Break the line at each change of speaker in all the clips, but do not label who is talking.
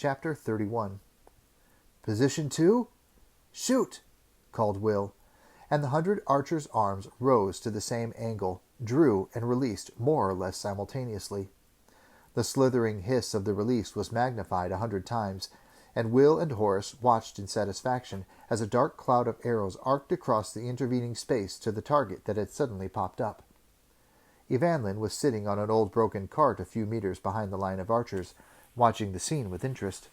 Chapter 31. "Position 2? Shoot!" called Will, and the 100 archers' arms rose to the same angle, drew, and released more or less simultaneously. The slithering hiss of the release was magnified 100 times, and Will and Horace watched in satisfaction as a dark cloud of arrows arced across the intervening space to the target that had suddenly popped up. Evanlyn was sitting on an old broken cart a few meters behind the line of archers, watching the scene with interest.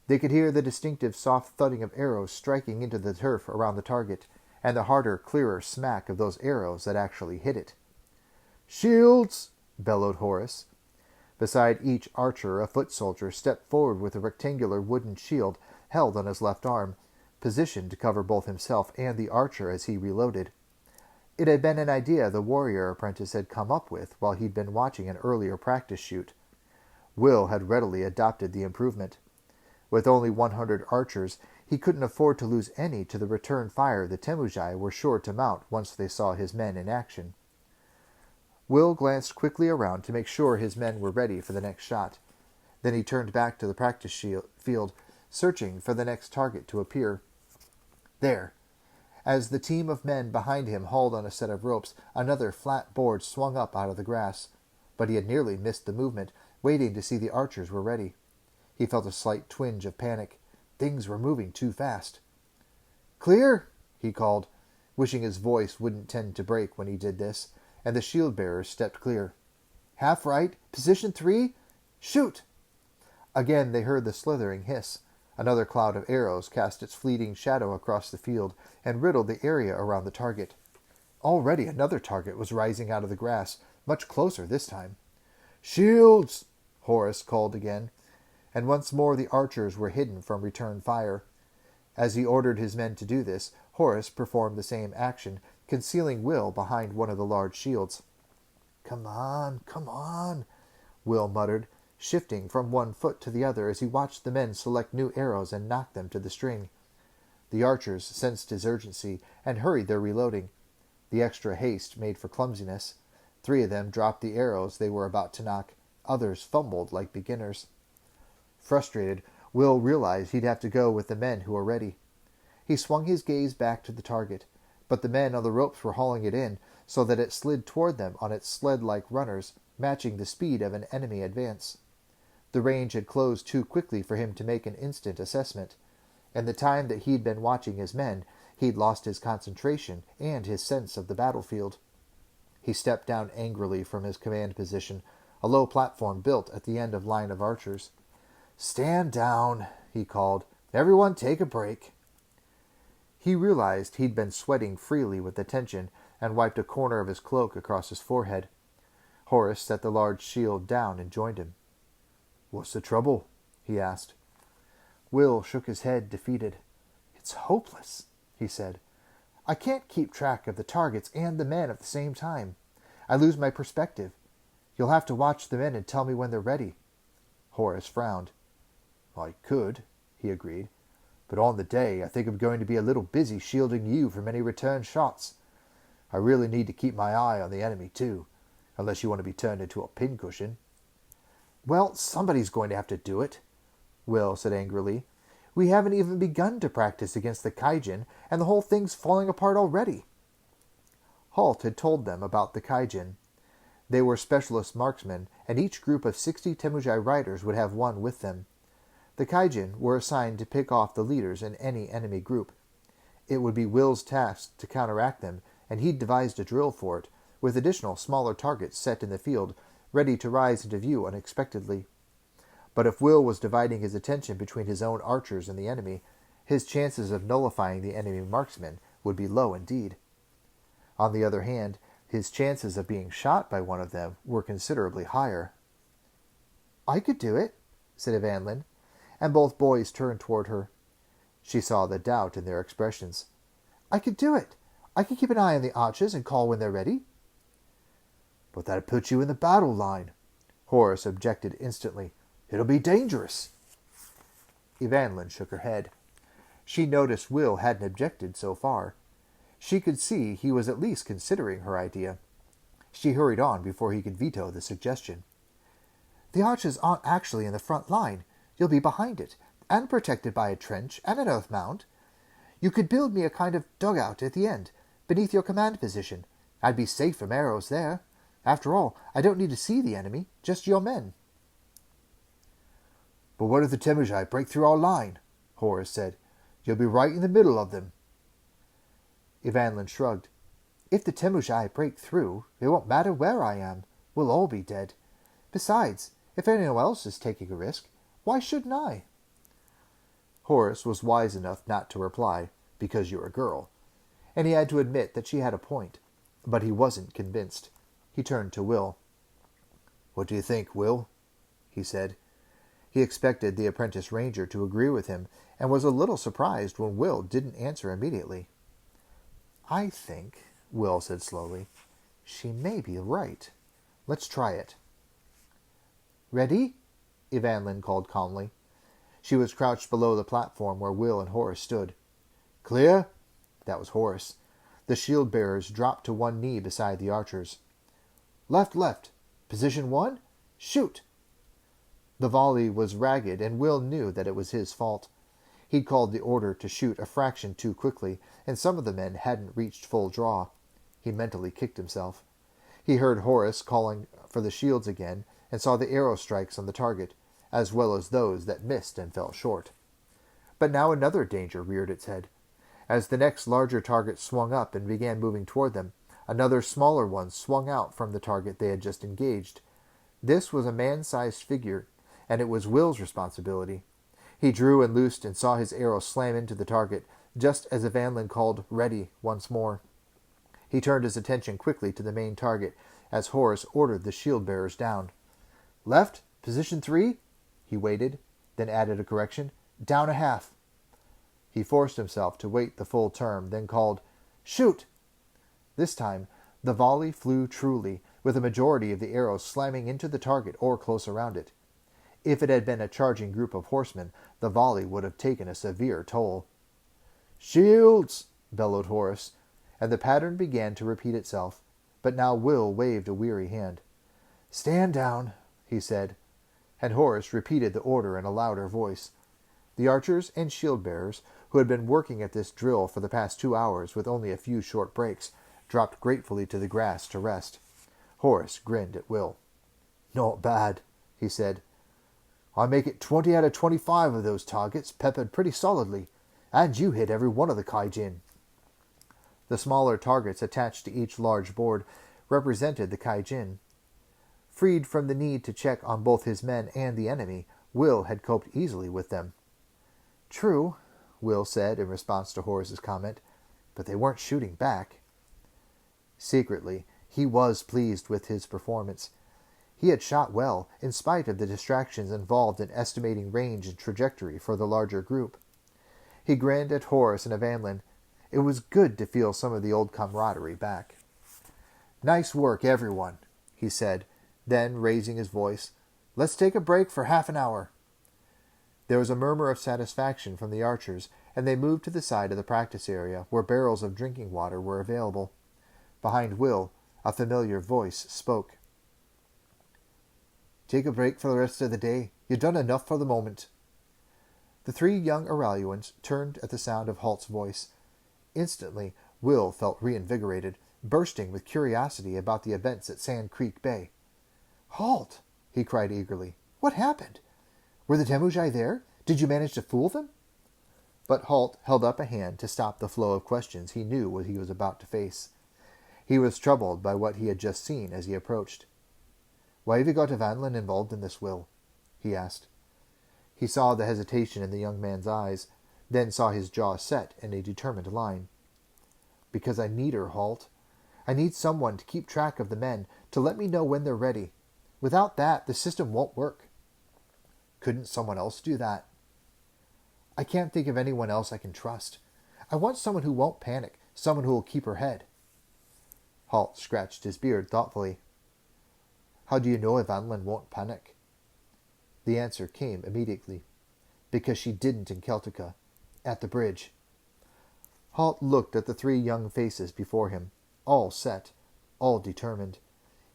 They could hear the distinctive soft thudding of arrows striking into the turf around the target, and the harder, clearer smack of those arrows that actually hit it. "Shields!" bellowed Horace. Beside each archer, a foot soldier stepped forward with a rectangular wooden shield held on his left arm, positioned to cover both himself and the archer as he reloaded. It had been an idea the warrior apprentice had come up with while he'd been watching an earlier practice shoot. Will had readily adopted the improvement. With only 100 archers, he couldn't afford to lose any to the return fire the Temujai were sure to mount once they saw his men in action. Will glanced quickly around to make sure his men were ready for the next shot. Then he turned back to the practice field, searching for the next target to appear. There! As the team of men behind him hauled on a set of ropes, another flat board swung up out of the grass. But he had nearly missed the movement, waiting to see the archers were ready. He felt a slight twinge of panic. Things were moving too fast. "Clear!" he called, wishing his voice wouldn't tend to break when he did this, and the shield-bearers stepped clear. "Half right, position 3, shoot!" Again they heard the slithering hiss. Another cloud of arrows cast its fleeting shadow across the field and riddled the area around the target. Already another target was rising out of the grass, much closer this time. "Shields!" Horace called again, and once more the archers were hidden from return fire. As he ordered his men to do this, Horace performed the same action, concealing Will behind one of the large shields. Come on," Will muttered, shifting from one foot to the other as he watched the men select new arrows and knock them to the string. The archers sensed his urgency and hurried their reloading. The extra haste made for clumsiness. 3 of them dropped the arrows they were about to knock. Others fumbled like beginners. Frustrated, Will realized he'd have to go with the men who were ready. He swung his gaze back to the target, but the men on the ropes were hauling it in so that it slid toward them on its sled-like runners, matching the speed of an enemy advance. The range had closed too quickly for him to make an instant assessment. In the time that he'd been watching his men, he'd lost his concentration and his sense of the battlefield. He stepped down angrily from his command position, a low platform built at the end of line of archers. "Stand down," he called. "Everyone take a break." He realized he'd been sweating freely with the tension and wiped a corner of his cloak across his forehead. Horace set the large shield down and joined him. "What's the trouble?" he asked. Will shook his head, defeated. "It's hopeless," he said. "I can't keep track of the targets and the men at the same time. I lose my perspective. You'll have to watch the men and tell me when they're ready." Horace frowned. "I could," he agreed. "But on the day, I think I'm going to be a little busy shielding you from any return shots. I really need to keep my eye on the enemy, too, unless you want to be turned into a pincushion." "Well, somebody's going to have to do it," Will said angrily. "We haven't even begun to practice against the Kaijin, and the whole thing's falling apart already." Halt had told them about the Kaijin. They were specialist marksmen, and each group of 60 Temujai riders would have one with them. The Kaijin were assigned to pick off the leaders in any enemy group. It would be Will's task to counteract them, and he'd devised a drill for it, with additional smaller targets set in the field, ready to rise into view unexpectedly. But if Will was dividing his attention between his own archers and the enemy, his chances of nullifying the enemy marksmen would be low indeed. On the other hand, his chances of being shot by one of them were considerably higher. "I could do it," said Evanlyn, and both boys turned toward her. She saw the doubt in their expressions. "I could do it. I could keep an eye on the archers and call when they're ready." "But that'd put you in the battle line," Horace objected instantly. "It'll be dangerous." Evanlyn shook her head. She noticed Will hadn't objected so far. She could see he was at least considering her idea. She hurried on before he could veto the suggestion. "The archers aren't actually in the front line. You'll be behind it, and protected by a trench and an earth mound. You could build me a kind of dugout at the end, beneath your command position. I'd be safe from arrows there. After all, I don't need to see the enemy, just your men."
"But what if the Temujai break through our line?" Horus said. "You'll be right in the middle of them."
Evanlyn shrugged. "If the Temujai break through, it won't matter where I am. We'll all be dead. Besides, if anyone else is taking a risk, why shouldn't I?" Horus was wise enough not to reply, "Because you're a girl," and he had to admit that she had a point. But he wasn't convinced. He turned to Will.
"What do you think, Will?" he said.
He expected the apprentice ranger to agree with him, and was a little surprised when Will didn't answer immediately. "I think," Will said slowly, "she may be right. Let's try it." "Ready?" Evanlyn called calmly. She was crouched below the platform where Will and Horus stood.
"Clear?"
That was Horus. The shield-bearers dropped to one knee beside the archers.
"Left, left. Position 1. Shoot!"
The volley was ragged, and Will knew that it was his fault. He'd called the order to shoot a fraction too quickly, and some of the men hadn't reached full draw. He mentally kicked himself. He heard Horus calling for the shields again, and saw the arrow strikes on the target, as well as those that missed and fell short. But now another danger reared its head. As the next larger target swung up and began moving toward them, another smaller one swung out from the target they had just engaged. This was a man-sized figure, and it was Will's responsibility. He drew and loosed and saw his arrow slam into the target, just as Evanlyn called "ready" once more. He turned his attention quickly to the main target, as Horus ordered the shield-bearers down.
"Left, position 3.
He waited, then added a correction. "Down a half." He forced himself to wait the full term, then called, "Shoot!" This time, the volley flew truly, with a majority of the arrows slamming into the target or close around it. If it had been a charging group of horsemen, the volley would have taken a severe toll.
"Shields!"
bellowed Horus, and the pattern began to repeat itself, but now Will waved a weary hand.
"Stand down," he said,
and Horus repeated the order in a louder voice. The archers and shield-bearers, who had been working at this drill for the past 2 hours with only a few short breaks, dropped gratefully to the grass to rest. Horus grinned at Will.
"Not bad," he said.
"I make it 20 out of 25 of those targets peppered pretty solidly, and you hit every one of the Kaijin." The smaller targets attached to each large board represented the Kaijin. Freed from the need to check on both his men and the enemy, Will had coped easily with them. "True," Will said in response to Horus's comment, "but they weren't shooting back." Secretly, he was pleased with his performance. He had shot well, in spite of the distractions involved in estimating range and trajectory for the larger group. He grinned at Horus and Evanlyn. It was good to feel some of the old camaraderie back. "Nice work, everyone," he said, then, raising his voice, "Let's take a break for half an hour." There was a murmur of satisfaction from the archers, and they moved to the side of the practice area, where barrels of drinking water were available. Behind Will, a familiar voice spoke. "Take a break for the rest of the day. You've done enough for the moment." The 3 young Araluans turned at the sound of Halt's voice. Instantly, Will felt reinvigorated, bursting with curiosity about the events at Sand Creek Bay. "Halt!" he cried eagerly. "What happened? Were the Temujai there? Did you manage to fool them?" But Halt held up a hand to stop the flow of questions he knew what he was about to face. He was troubled by what he had just seen as he approached. "Why have you got Evanlyn involved in this, Will?" he asked. He saw the hesitation in the young man's eyes, then saw his jaw set in a determined line. "Because I need her, Halt. I need someone to keep track of the men, to let me know when they're ready. Without that, the system won't work." "Couldn't someone else do that?" "I can't think of anyone else I can trust. I want someone who won't panic, someone who will keep her head." Halt scratched his beard thoughtfully. "How do you know Evanlyn won't panic?" The answer came immediately. "Because she didn't in Celtica. At the bridge." Halt looked at the 3 young faces before him, all set, all determined.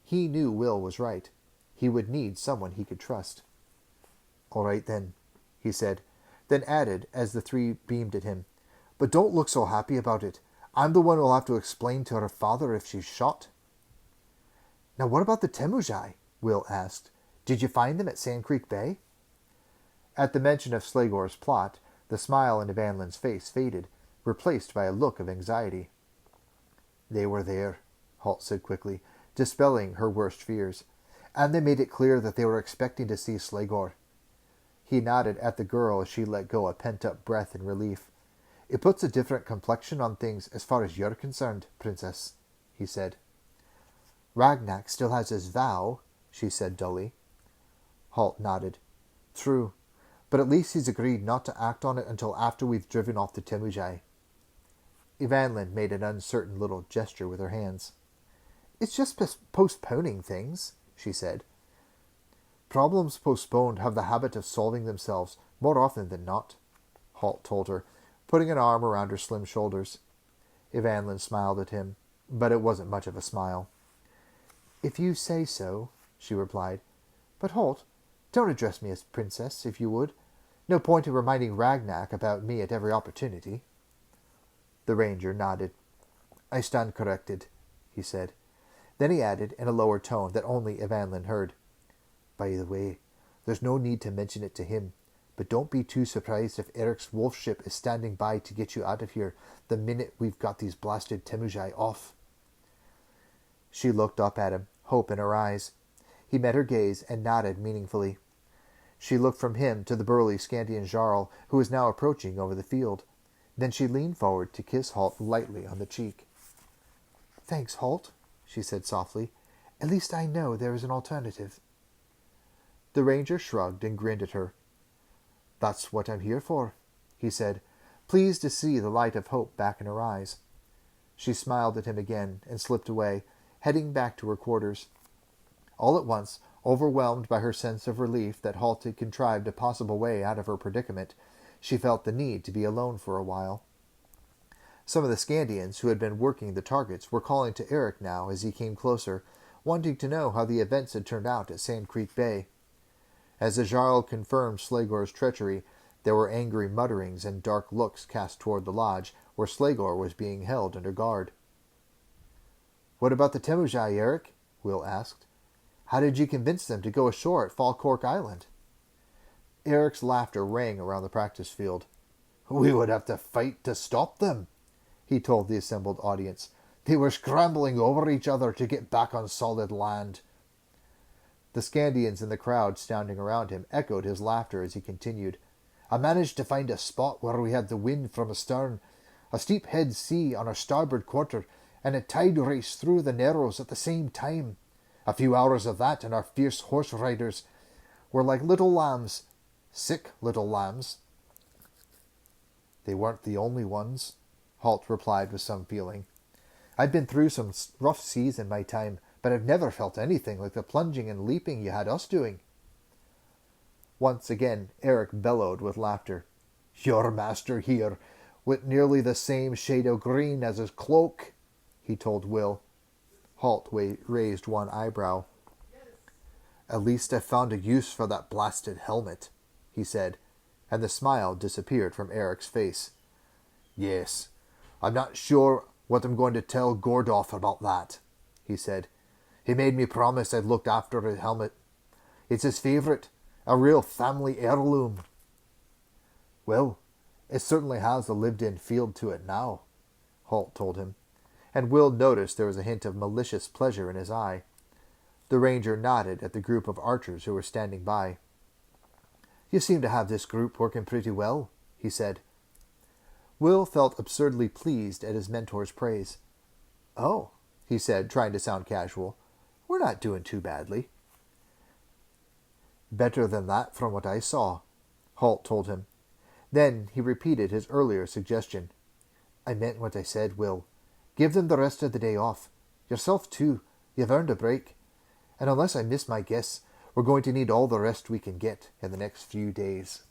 He knew Will was right. He would need someone he could trust. "All right, then," he said, then added as the three beamed at him, "But don't look so happy about it. I'm the one who'll have to explain to her father if she's shot." "Now what about the Temujai?" Will asked. "Did you find them at Sand Creek Bay?" At the mention of Slegor's plot, the smile in Evanlyn's face faded, replaced by a look of anxiety. "They were there," Halt said quickly, dispelling her worst fears. "And they made it clear that they were expecting to see Slegor." He nodded at the girl as she let go a pent-up breath in relief. "It puts a different complexion on things as far as you're concerned, Princess," he said. "Ragnak still has his vow," she said dully. Halt nodded. "True, but at least he's agreed not to act on it until after we've driven off the Temujai." Evanlyn made an uncertain little gesture with her hands. "It's just postponing things," she said. "Problems postponed have the habit of solving themselves more often than not," Halt told her, putting an arm around her slim shoulders. Evanlyn smiled at him, but it wasn't much of a smile. "If you say so," she replied. "But Halt, don't address me as Princess, if you would. No point in reminding Ragnak about me at every opportunity." The ranger nodded. "I stand corrected," he said. Then he added, in a lower tone that only Evanlyn heard, "By the way, there's no need to mention it to him, but don't be too surprised if Eric's wolf ship is standing by to get you out of here the minute we've got these blasted Temujai off." She looked up at him, hope in her eyes. He met her gaze and nodded meaningfully. She looked from him to the burly Skandian Jarl, who was now approaching over the field. Then she leaned forward to kiss Halt lightly on the cheek. "Thanks, Halt," she said softly. "At least I know there is an alternative." The ranger shrugged and grinned at her. "That's what I'm here for," he said, pleased to see the light of hope back in her eyes. She smiled at him again and slipped away, heading back to her quarters. All at once, overwhelmed by her sense of relief that Halt had contrived a possible way out of her predicament, she felt the need to be alone for a while. Some of the Skandians who had been working the targets were calling to Eric now as he came closer, wanting to know how the events had turned out at Sand Creek Bay. As the Jarl confirmed Slegor's treachery, there were angry mutterings and dark looks cast toward the lodge, where Slegor was being held under guard. "What about the Temujai, Eric?" Will asked. "How did you convince them to go ashore at Falkirk Island?" Eric's laughter rang around the practice field. "We would have to fight to stop them," he told the assembled audience. "They were scrambling over each other to get back on solid land." The Skandians in the crowd standing around him echoed his laughter as he continued. "I managed to find a spot where we had the wind from astern, a steep head sea on our starboard quarter, and a tide race through the narrows at the same time. A few hours of that, and our fierce horse riders were like little lambs, sick little lambs." "They weren't the only ones," Halt replied with some feeling. "I've been through some rough seas in my time, but I've never felt anything like the plunging and leaping you had us doing." Once again Eric bellowed with laughter. "Your master here, with nearly the same shade of green as his cloak," he told Will. Halt raised one eyebrow. "At least I found a use for that blasted helmet," he said, and the smile disappeared from Eric's face. "Yes, I'm not sure what I'm going to tell Gordoff about that," he said. "He made me promise I'd look after his helmet. It's his favourite, a real family heirloom." "Well, it certainly has a lived-in feel to it now," Halt told him, and Will noticed there was a hint of malicious pleasure in his eye. The ranger nodded at the group of archers who were standing by. "You seem to have this group working pretty well," he said. Will felt absurdly pleased at his mentor's praise. "Oh," he said, trying to sound casual, "we're not doing too badly." "Better than that from what I saw," Halt told him. Then he repeated his earlier suggestion. "I meant what I said, Will. Give them the rest of the day off. Yourself, too. You've earned a break. And unless I miss my guess, we're going to need all the rest we can get in the next few days."